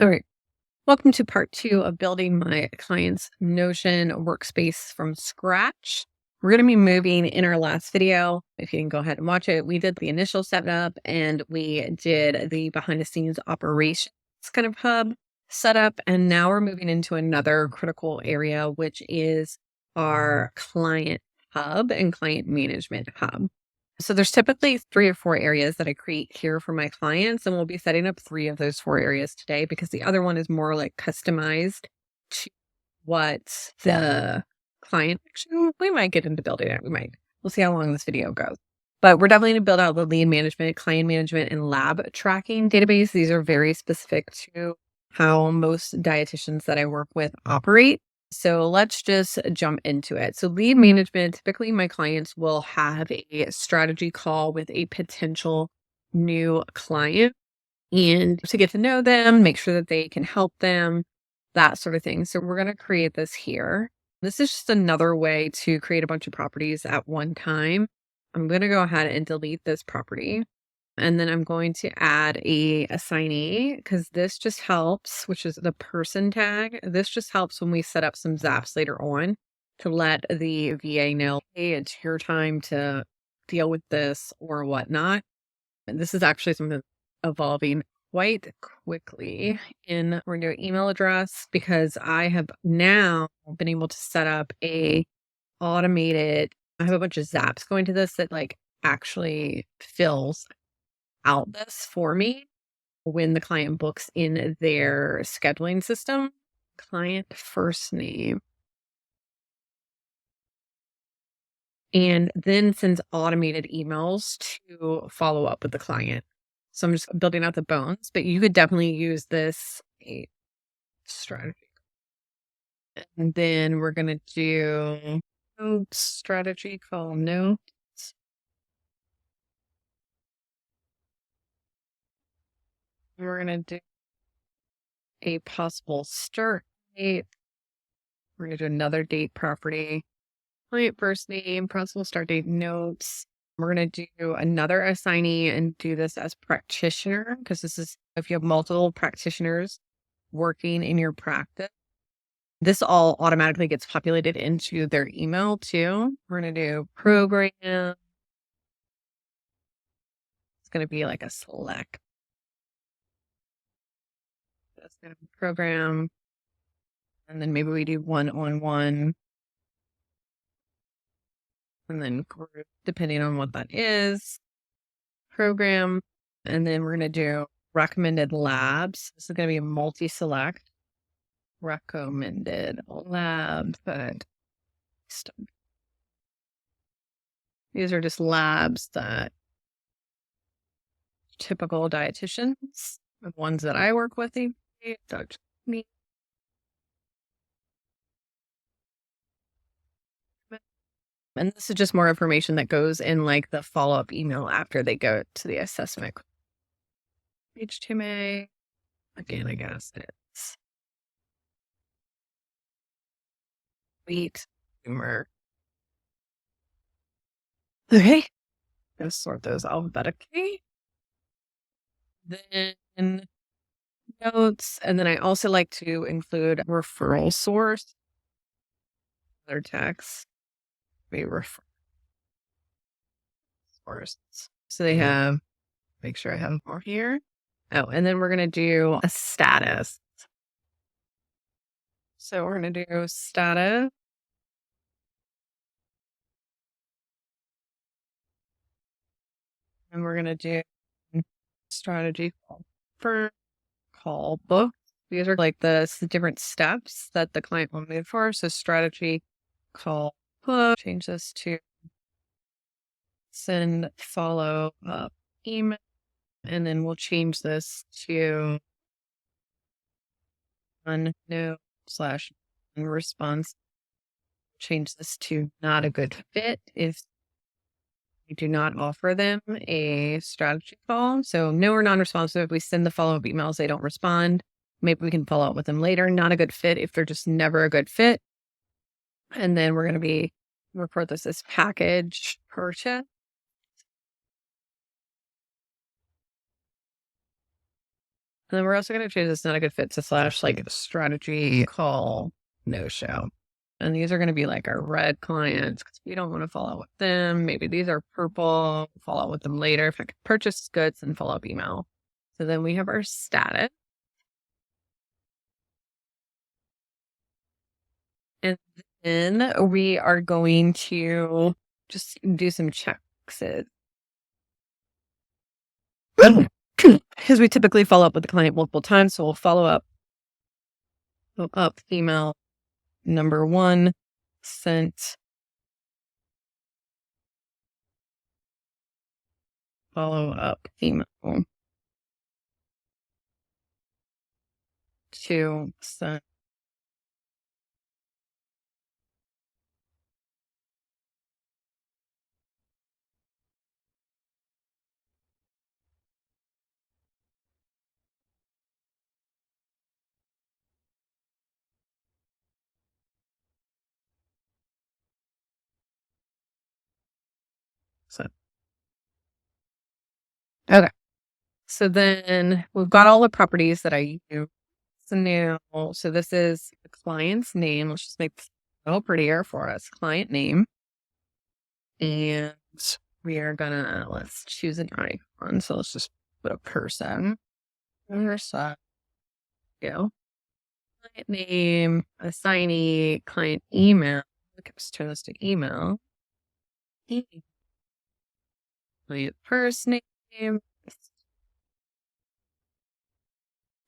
All right. Welcome to part 2 of building my client's Notion workspace from scratch. We're going to be moving in our last video. If you can go ahead and watch it, we did the initial setup and we did the behind the scenes operations kind of hub setup. And now we're moving into another critical area, which is our client hub and client management hub. So there's typically 3 or 4 areas that I create here for my clients, and we'll be setting up 3 of those 4 areas today because the other one is more like customized to what the client actually, we might get into building it. We might. We'll see how long this video goes. But we're definitely going to build out the lead management, client management, and lab tracking database. These are very specific to how most dietitians that I work with operate. So let's just jump into it. So lead management, typically my clients will have a strategy call with a potential new client and to get to know them, make sure that they can help them, that sort of thing. So we're going to create this here. This is just another way to create a bunch of properties at one time. I'm going to go ahead and delete this property. And then I'm going to add a assignee because this just helps, which is the person tag. This just helps when we set up some zaps later on to let the VA know, hey, it's your time to deal with this or whatnot. And this is actually something evolving quite quickly in our new email address because I have now been able to set up a automated, I have a bunch of zaps going to this that actually fills out this for me when the client books in their scheduling system. Client first name. And then sends automated emails to follow up with the client. So I'm just building out the bones, but you could definitely use this strategy. And then we're going to do notes, strategy call notes. We're going to do a possible start date. We're going to do another date property. Client first name, possible start date, notes. We're going to do another assignee and do this as practitioner because this is if you have multiple practitioners working in your practice. This all automatically gets populated into their email too. We're going to do program. It's going to be like a select. That's going to be program. And then maybe we do one-on-one. And then group, depending on what that is. Program. And then we're going to do recommended labs. This is going to be a multi-select. Recommended labs. But these are just labs that typical dietitians, the ones that I work with, and this is just more information that goes in like the follow-up email after they go to the assessment. HTML, again, I guess it's wheat, humor. Okay, gonna sort those alphabetically. Then notes, and then I also like to include referral source. Other text, be referral source. So they have, make sure I have more here. Oh, and then we're gonna do a status. So we're gonna do status. And we're gonna do strategy for call book. These are like the different steps that the client will move for. So strategy, call, book. Change this to send follow up email. And then we'll change this to no/response. Change this to not a good fit if we do not offer them a strategy call. So no or non-responsive. We send the follow-up emails, they don't respond. Maybe we can follow up with them later. Not a good fit if they're just never a good fit. And then we're going to report this as package purchase. And then we're also going to change this not a good fit to slash like strategy call no show. And these are going to be like our red clients because we don't want to follow up with them. Maybe these are purple, follow up with them later. If I could purchase goods and follow up email. So then we have our status. And then we are going to just do some checks. Because we typically follow up with the client multiple times. So we'll follow up email number 1 sent. Follow up email 2 sent. Okay. So then we've got all the properties that I use. So now, so this is the client's name. Let's just make this a little prettier for us. Client name. And we are gonna, let's choose an icon. So let's just put a person. Go. Client name, assignee, client email. Let's turn this to email. Client first name.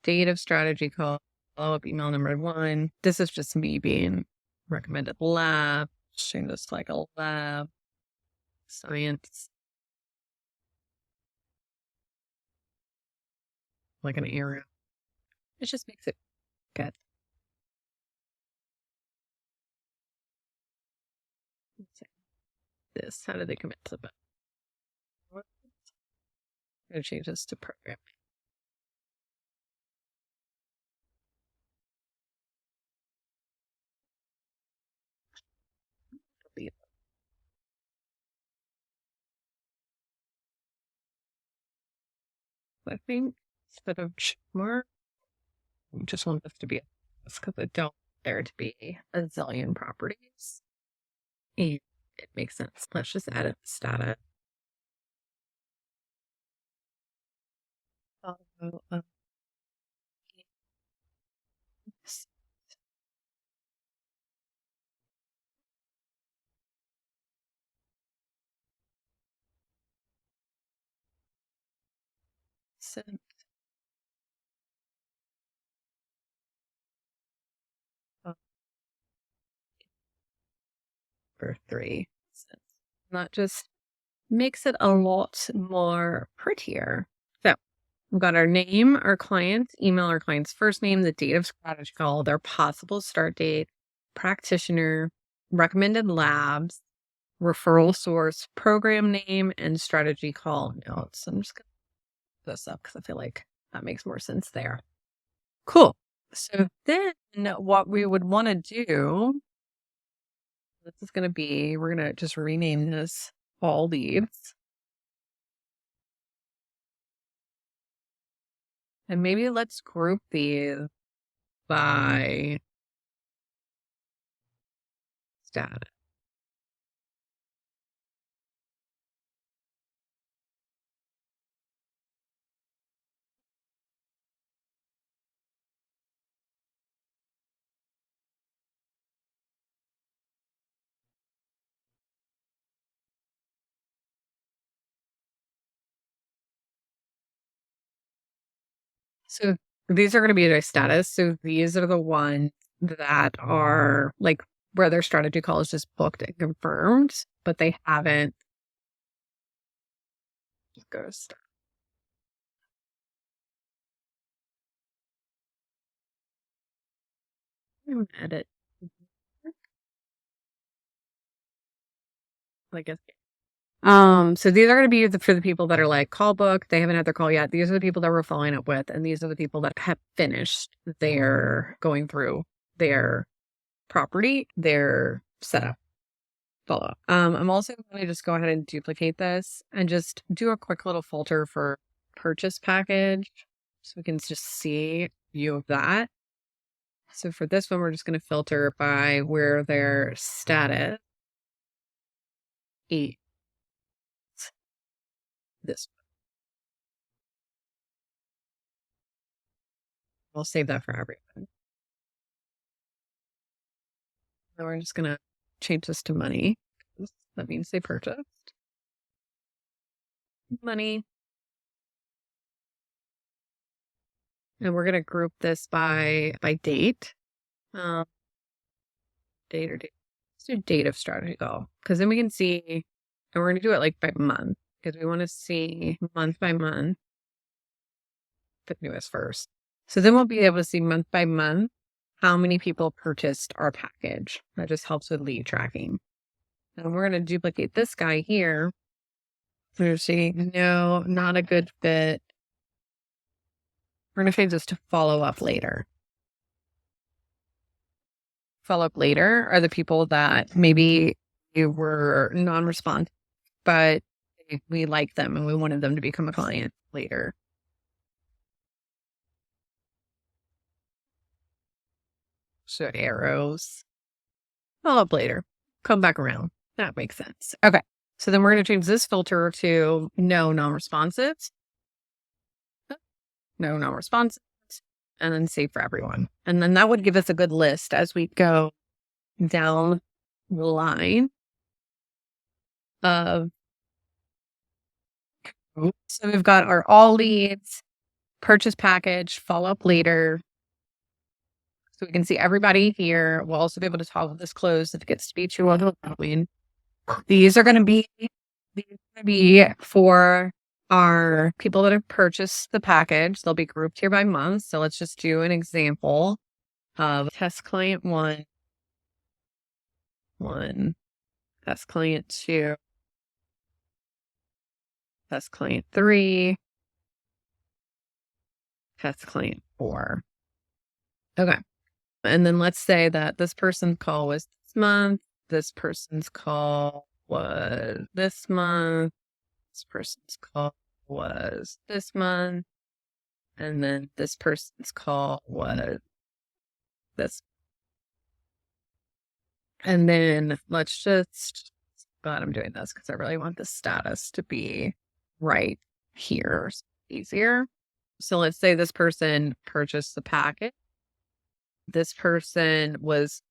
Date of strategy call, follow-up email number 1. This is just me being recommended lab. Change this to like a lab. Science. Like an area. It just makes it good. This, how do they commit to that? I'm going to change this to program. I think instead of more, we just want this to be because I don't want there to be a zillion properties. And it makes sense. Let's just add a status. Sent. For 3. That just makes it a lot more prettier. So we've got our name, our client's email, our client's first name, the date of strategy call, their possible start date, practitioner, recommended labs, referral source, program name, and strategy call notes. I'm just going to put this up because I feel like that makes more sense there. Cool. So then what we would want to do, this is going to be, we're going to just rename this all leads. And maybe let's group these by status. So these are going to be their status. So these are the ones that are like where their strategy call is just booked and confirmed, but they haven't. Just go to start. Edit. I guess. So these are going to be for the people that are like call book. They haven't had their call yet. These are the people that we're following up with, and these are the people that have finished their going through their property, their setup. Follow up. I'm also going to just go ahead and duplicate this and just do a quick little filter for purchase package. So we can just see a view of that. So for this one, we're just going to filter by where their status is. This. We'll save that for everyone. Then we're just going to change this to money. That means they purchased. Money. And we're going to group this by date. Date or date. Let's do date of strategy goal. Because then we can see, and we're going to do it like by month. Because we want to see month by month the newest first. So then we'll be able to see month by month how many people purchased our package. That just helps with lead tracking. And we're going to duplicate this guy here. We're seeing no, not a good fit. We're going to change this to follow up later. Follow up later are the people that maybe you were non-responsive, but we like them and we wanted them to become a client later. So arrows. Follow up later. Come back around. That makes sense. Okay. So then we're going to change this filter to no non-responsives. No non-responsives. And then save for everyone. And then that would give us a good list as we go down the line of. So we've got our all leads, purchase package, follow up later. So we can see everybody here. We'll also be able to toggle this closed if it gets to be too overwhelming. These are going to be for our people that have purchased the package. They'll be grouped here by month. So let's just do an example of test client 1, test client 2, test client 3, test client 4. Okay. And then let's say that this person's call was this month. This person's call was this month. This person's call was this month. And then this person's call was this. And then let's just, God, I'm doing this because I really want the status to be right here. So easier. So let's say this person purchased the packet. This person was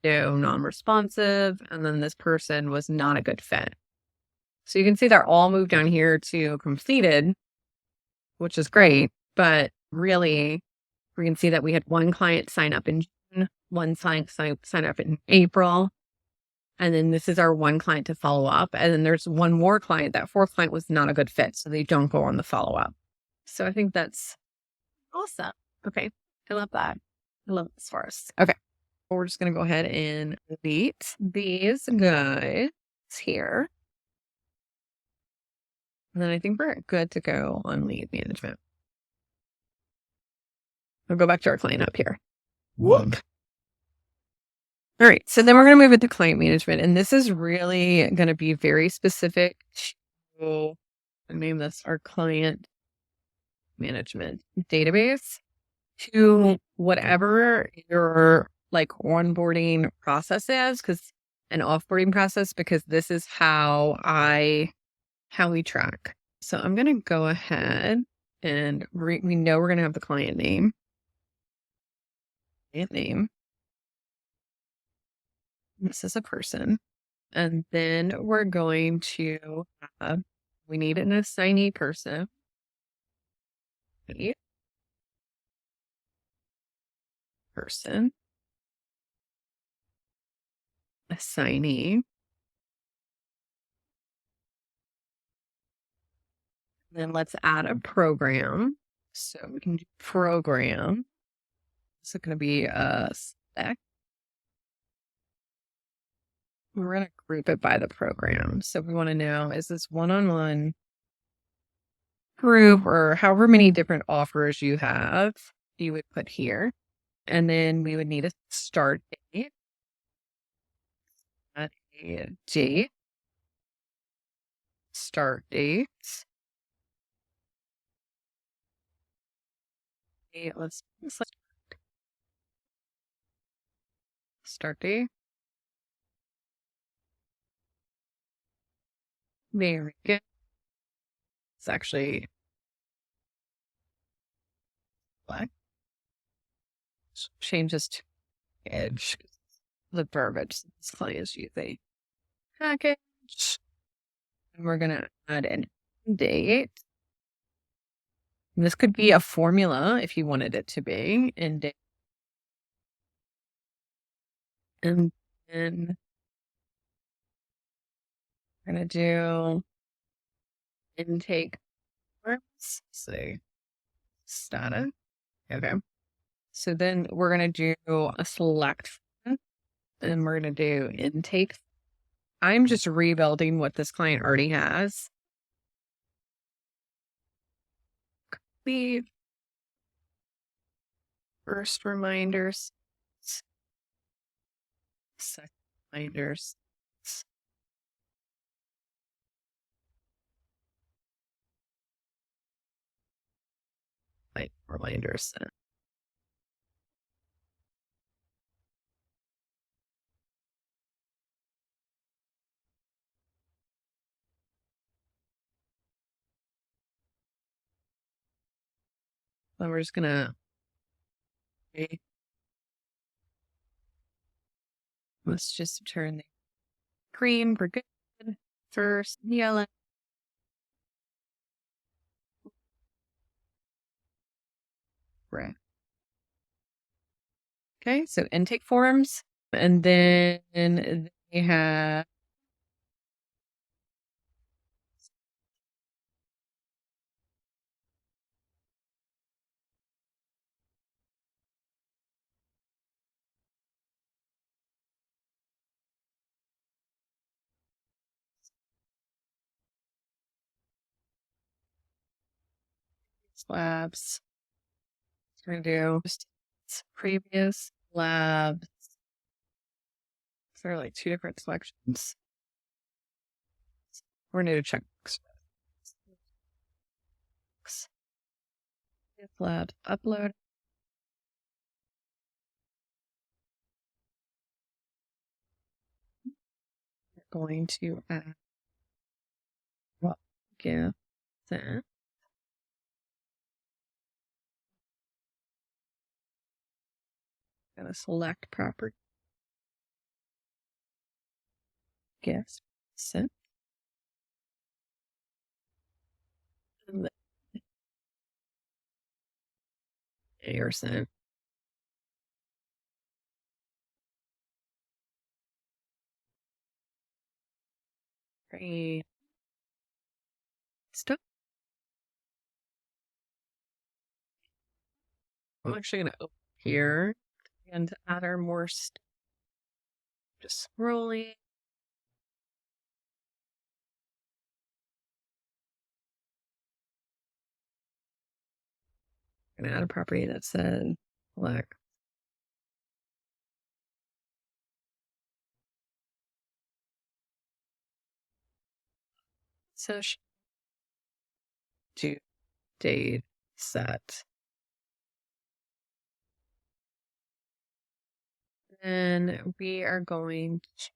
non-responsive, and then this person was not a good fit. So you can see they're all moved down here to completed, which is great. But really, we can see that we had one client sign up in June, one client sign up in April. And then this is our one client to follow up. And then there's one more client. That fourth client was not a good fit, so they don't go on the follow-up. So I think that's awesome. Okay. I love that. I love this for us. Okay. We're just going to go ahead and delete these guys here. And then I think we're good to go on lead management. We'll go back to our client up here. Whoop. All right. So then we're going to move into client management. And this is really going to be very specific to, name this our client management database, to whatever your like onboarding process is, an offboarding process, because this is how we track. So I'm going to go ahead and we know we're going to have the client name. This is a person. And then we're going to have, we need an assignee person. Assignee. Then let's add a program. So we can do program. This is going to be a spec. We're going to group it by the program. So we want to know, is this one-on-one group or however many different offers you have, you would put here. And then we would need a start date. Start dates. let's start date. Very good. It's actually black. Change this to edge. The verbiage this client is using. Package. And we're gonna add an date. And this could be a formula if you wanted it to be end date. And then we're gonna do intake forms. Say status. Okay. So then we're going to do a select and we're going to do intake. I'm just rebuilding what this client already has. The first reminders, second reminders, reminders. Then we're just going to let's just turn the green for good. First yellow. Red. Okay, so intake forms. And then they have labs. We're going to do just previous labs. So there are like two different selections. We're going to check labs upload. We're going to add what give that. Gonna select property gifts sent. And they are sent. Great stuff. I'm actually gonna open here and add our more stuff. Just scrolling. I'm gonna add a property that says select. So due date set. Then we are going to,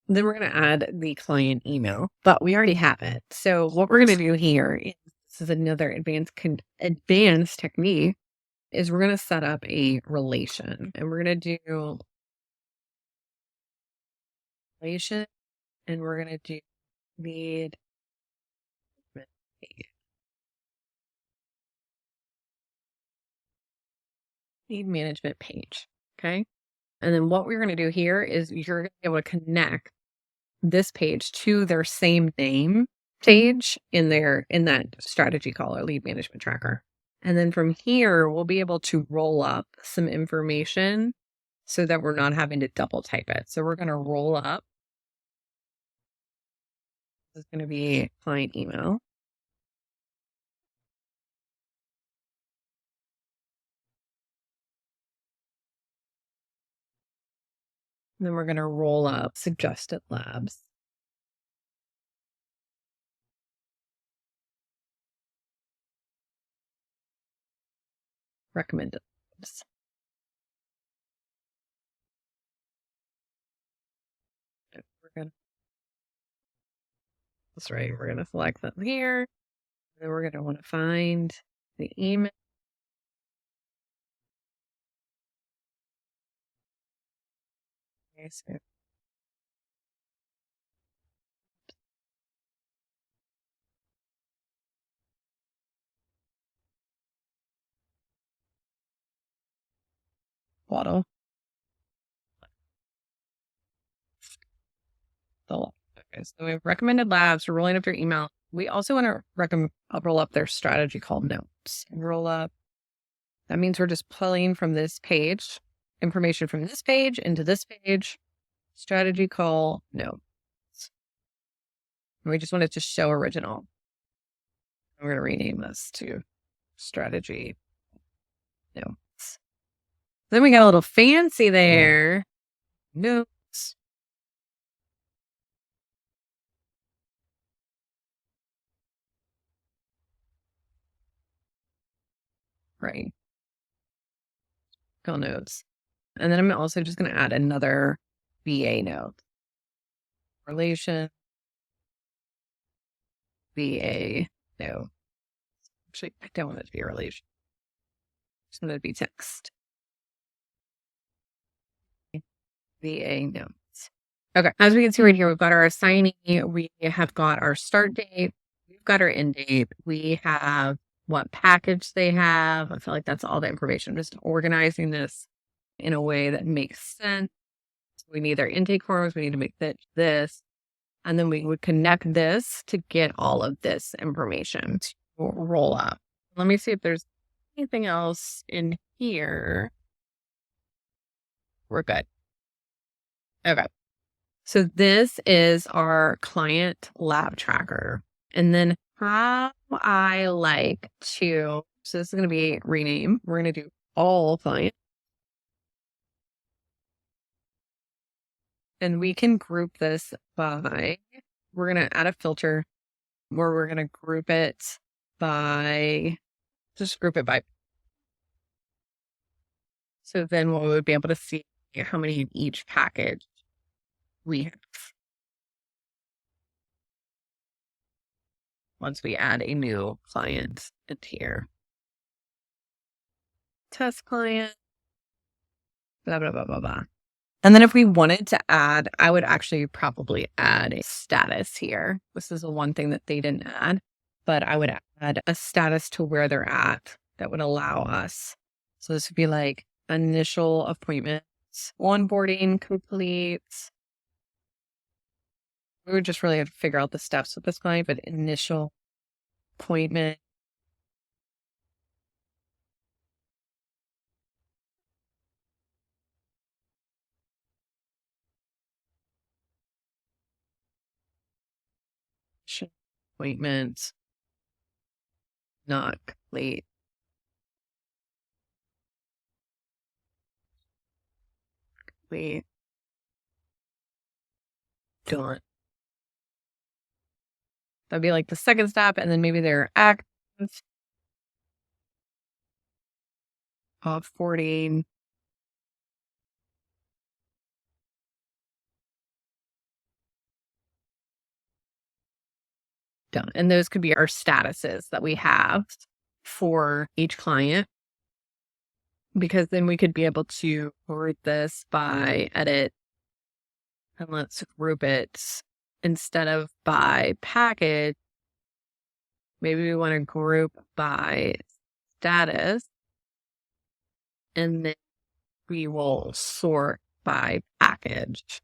then we're going to add the client email, but we already have it. So what we're going to do here is, this is another advanced technique, is we're going to set up a relation and we're going to do relation and we're going to do lead management page. Okay. And then what we're going to do here is you're going to be able to connect this page to their same name page in that strategy call or lead management tracker. And then from here, we'll be able to roll up some information so that we're not having to double type it. So we're going to roll up. This is going to be client email. And then we're going to roll up suggested labs. recommended. That's right. We're going to select them here. Then we're going to want to find the email. Okay, so bottle. Okay, so we have recommended labs. We're rolling up their email. We also want to roll up their strategy called notes. Roll up. That means we're just pulling from this page, information from this page into this page. Strategy call notes. And we just want it to show original. We're going to rename this to strategy notes. Then we got a little fancy there. Notes. Right. Call notes. And then I'm also just going to add another VA note. Relation. VA note. Actually, I don't want it to be a relation. I just want it to be text. VA notes. Okay. As we can see right here, we've got our assignee. We have got our start date. We've got our end date. We have what package they have. I feel like that's all the information. I'm just organizing this in a way that makes sense. We need their intake forms. We need to make this. And then we would connect this to get all of this information to roll up. Let me see if there's anything else in here. We're good. Okay. So this is our client lab tracker. And then how I like to, so this is going to be rename. We're going to do all clients. And we can group this by, we're going to add a filter where we're going to group it by, just group it by. So then we would be able to see how many in each package we have. Once we add a new client into here. Test client, blah, blah, blah, blah, blah. And then if we wanted to add, I would actually probably add a status here. This is the one thing that they didn't add, but I would add a status to where they're at that would allow us. So this would be like initial appointments, onboarding complete. We would just really have to figure out the steps with this client, but initial appointment. Appointment not complete. We don't. That'd be like the second step, and then maybe they're active offboarding. Done. And those could be our statuses that we have for each client, because then we could be able to group this by edit, and let's group it instead of by package. Maybe we want to group by status, and then we will sort by package.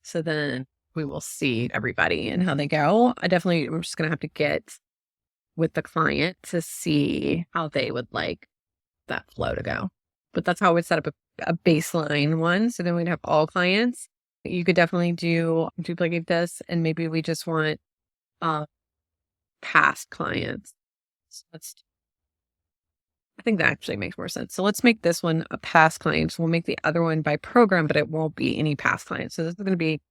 So then we will see everybody and how they go. I'm just going to have to get with the client to see how they would like that flow to go. But that's how I would set up a baseline one. So then we'd have all clients. You could definitely duplicate this, and maybe we just want past clients. So I think that actually makes more sense. So let's make this one a past client. So we'll make the other one by program, but it won't be any past clients. So this is going to be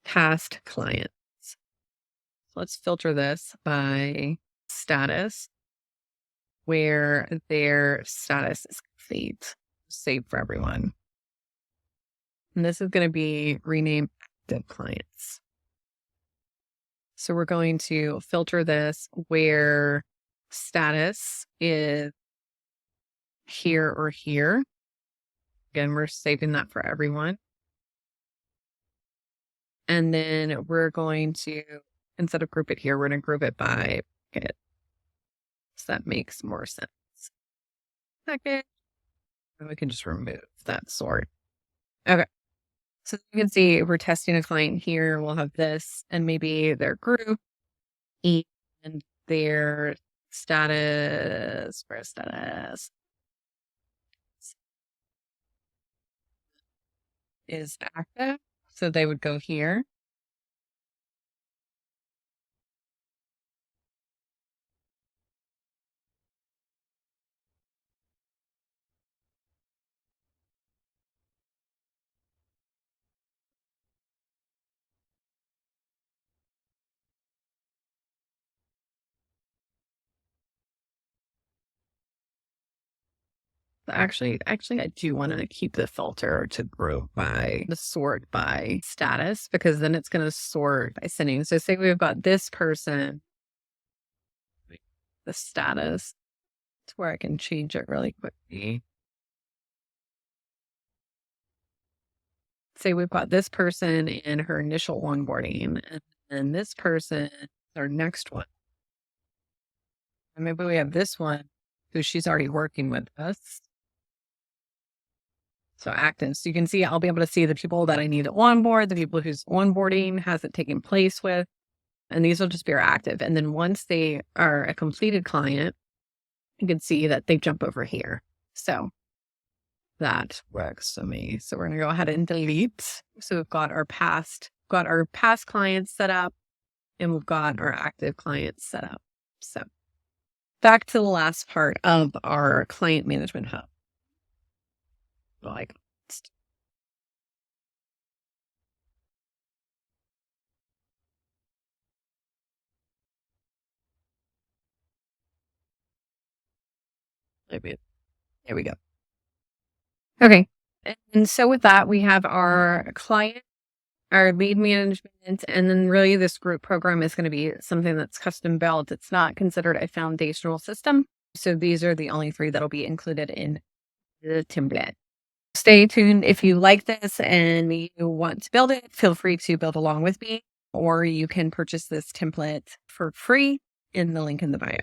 past clients. So let's filter this by status. where their status is complete. Save for everyone. And this is going to be rename active clients. So we're going to filter this where status is here or here. Again, we're saving that for everyone. And then we're going to, instead of group it here, we're going to group it by bucket. So that makes more sense. Bucket. And we can just remove that sort. Okay. So you can see we're testing a client here. We'll have this and maybe their group and their status. For status is active. So they would go here. Actually, I do want to keep the filter to group by the sort by status, because then it's going to sort by sending. So say we've got this person, the status, to where I can change it really quickly. Say we've got this person in her initial onboarding, and then this person, our next one. And maybe we have this one who she's already working with us. So active. So you can see, I'll be able to see the people that I need to onboard, the people whose onboarding hasn't taken place with, and these will just be our active. And then once they are a completed client, you can see that they jump over here. So that works for me. So we're going to go ahead and delete. So we've got our past clients set up, and we've got our active clients set up. So back to the last part of our client management hub. Like, maybe there we go. Okay. And so with that, we have our client, our lead management, and then really this group program is going to be something that's custom built. It's not considered a foundational system. So these are the only 3 that'll be included in the template. Stay tuned. If you like this and you want to build it, feel free to build along with me, or you can purchase this template for free in the link in the bio.